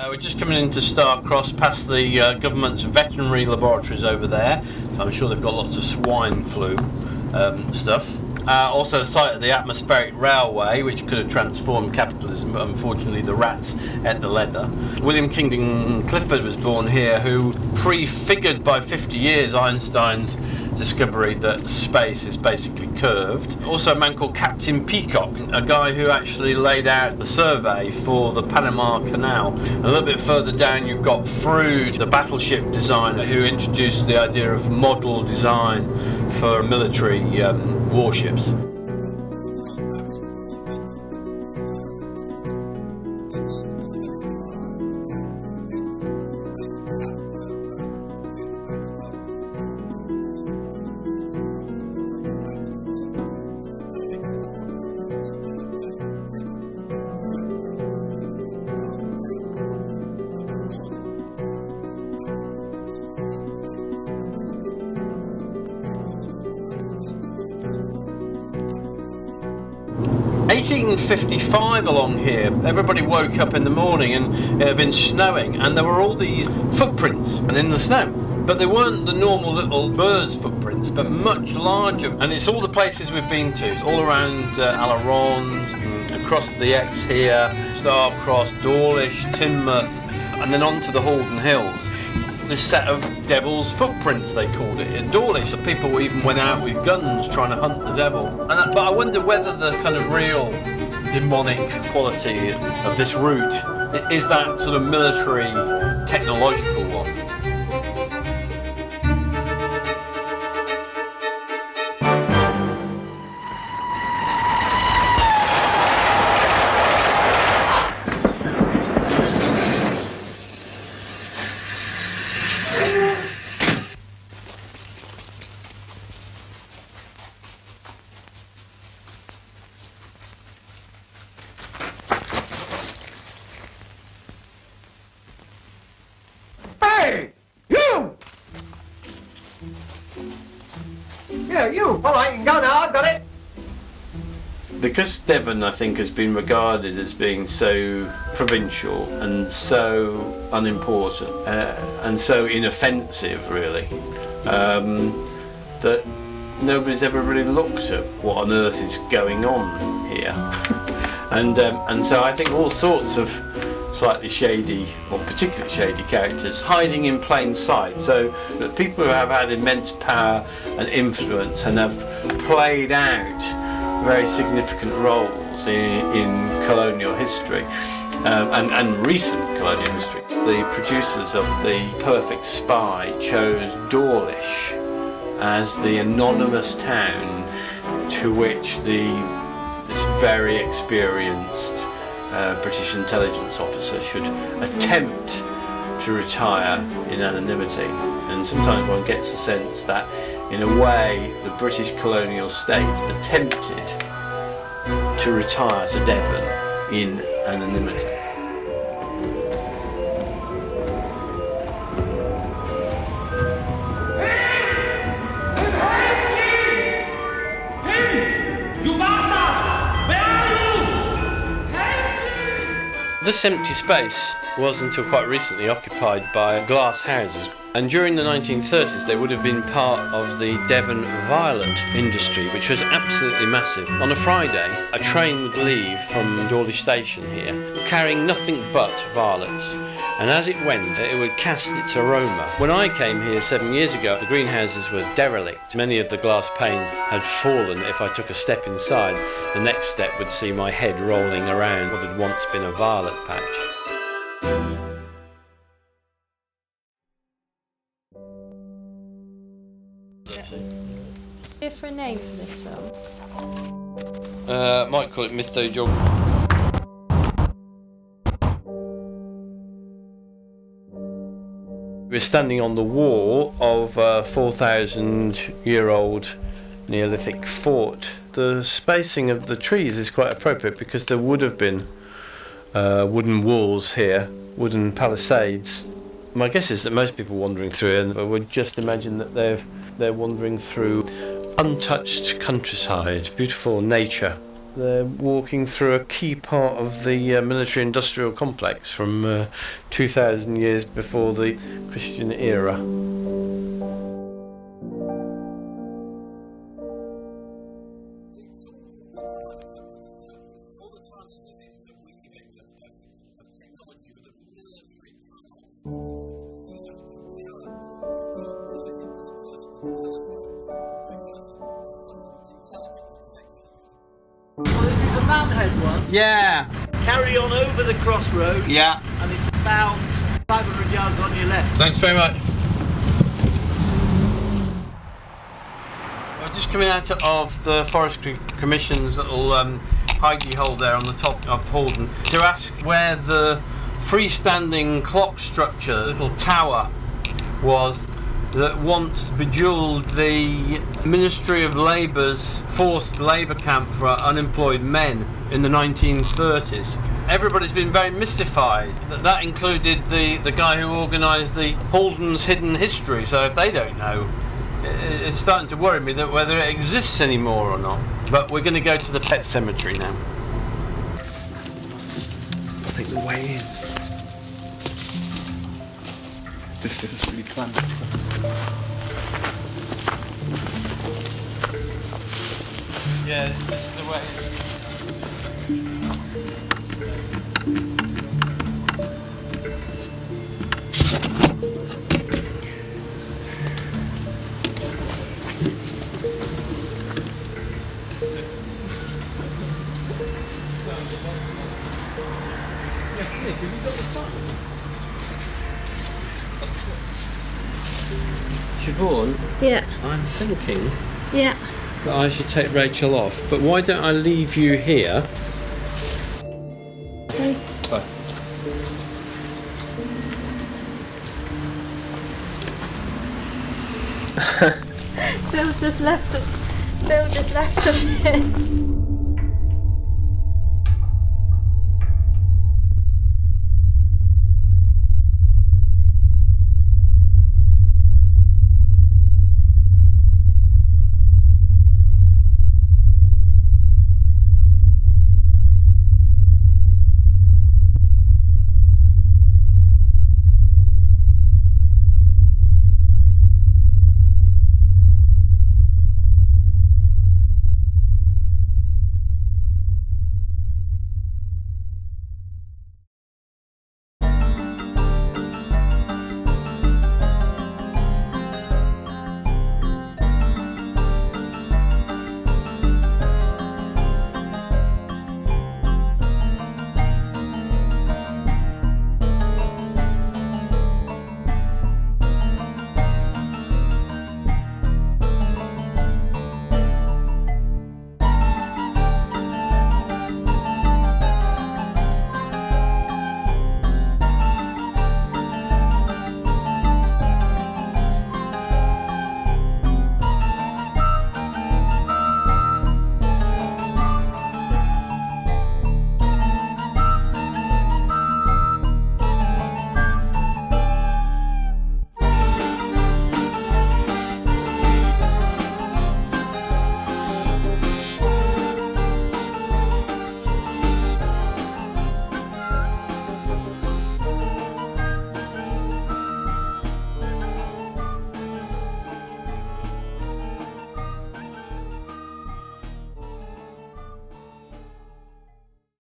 We're just coming into Starcross past the government's veterinary laboratories over there. So I'm sure they've got lots of swine flu stuff. Also a site of the atmospheric railway, which could have transformed capitalism, but unfortunately the rats ate the leather. William Kingdon Clifford was born here, who prefigured by 50 years Einstein's discovery that space is basically curved. Also a man called Captain Peacock, a guy who actually laid out the survey for the Panama Canal. A little bit further down you've got Froude, the battleship designer, who introduced the idea of model design for military warships. 1855 along here, everybody woke up in the morning and it had been snowing and there were all these footprints and in the snow. But they weren't the normal little birds' footprints, but much larger. And it's all the places we've been to. It's all around Alaronde, across the Exe here, Starcross, Dawlish, Teignmouth, and then on to the Haldon Hills. This set of devil's footprints, they called it, in Dawlish. So people even went out with guns trying to hunt the devil. But I wonder whether the kind of real demonic quality of this route is that sort of military, technological one. Hey! You! Yeah, you! All right, you can go now, I've got it! Because Devon, I think, has been regarded as being so provincial and so unimportant and so inoffensive, really, that nobody's ever really looked at what on earth is going on here. and so I think all sorts of slightly shady, or particularly shady characters hiding in plain sight, so that people who have had immense power and influence and have played out very significant roles in colonial history and recent colonial history. The producers of The Perfect Spy chose Dawlish as the anonymous town to which this very experienced British intelligence officer should attempt to retire in anonymity. And sometimes one gets the sense that, in a way, the British colonial state attempted to retire to Devon in anonymity. This empty space was until quite recently occupied by glass houses, and during the 1930s they would have been part of the Devon violet industry, which was absolutely massive. On a Friday, a train would leave from Dawlish station here carrying nothing but violets, and as it went it would cast its aroma. When I came here 7 years ago, the greenhouses were derelict. Many of the glass panes had fallen. If I took a step inside, the next step would see my head rolling around what had once been a violet patch. Different name for this film? Might call it Mytho-Geog. We're standing on the wall of a 4,000-year-old Neolithic fort. The spacing of the trees is quite appropriate because there would have been wooden walls here, wooden palisades. My guess is that most people wandering through it would just imagine that they're wandering through untouched countryside, beautiful nature They're walking through a key part of the military-industrial complex from 2,000 years before the Christian era. This is the Mountainhead one. Yeah, Carry on over the crossroad. yeah. And it's about 500 yards on your left. Thanks very much. We're just coming out of the Forestry Commission's little hidey hole there on the top of Haldon to ask where the freestanding clock structure, little tower, was that once bejewelled the Ministry of Labour's forced labour camp for unemployed men in the 1930s. Everybody's been very mystified. That included the guy who organised the Halden's Hidden History, so if they don't know, it's starting to worry me that whether it exists anymore or not. But we're going to go to the pet cemetery now. I think the way in. This feels really clandestine. Yeah, this is the way. Siobhan, Yeah. I'm thinking Yeah. that I should take Rachel off, but why don't I leave you here? Okay. Bye. Bill just left us here.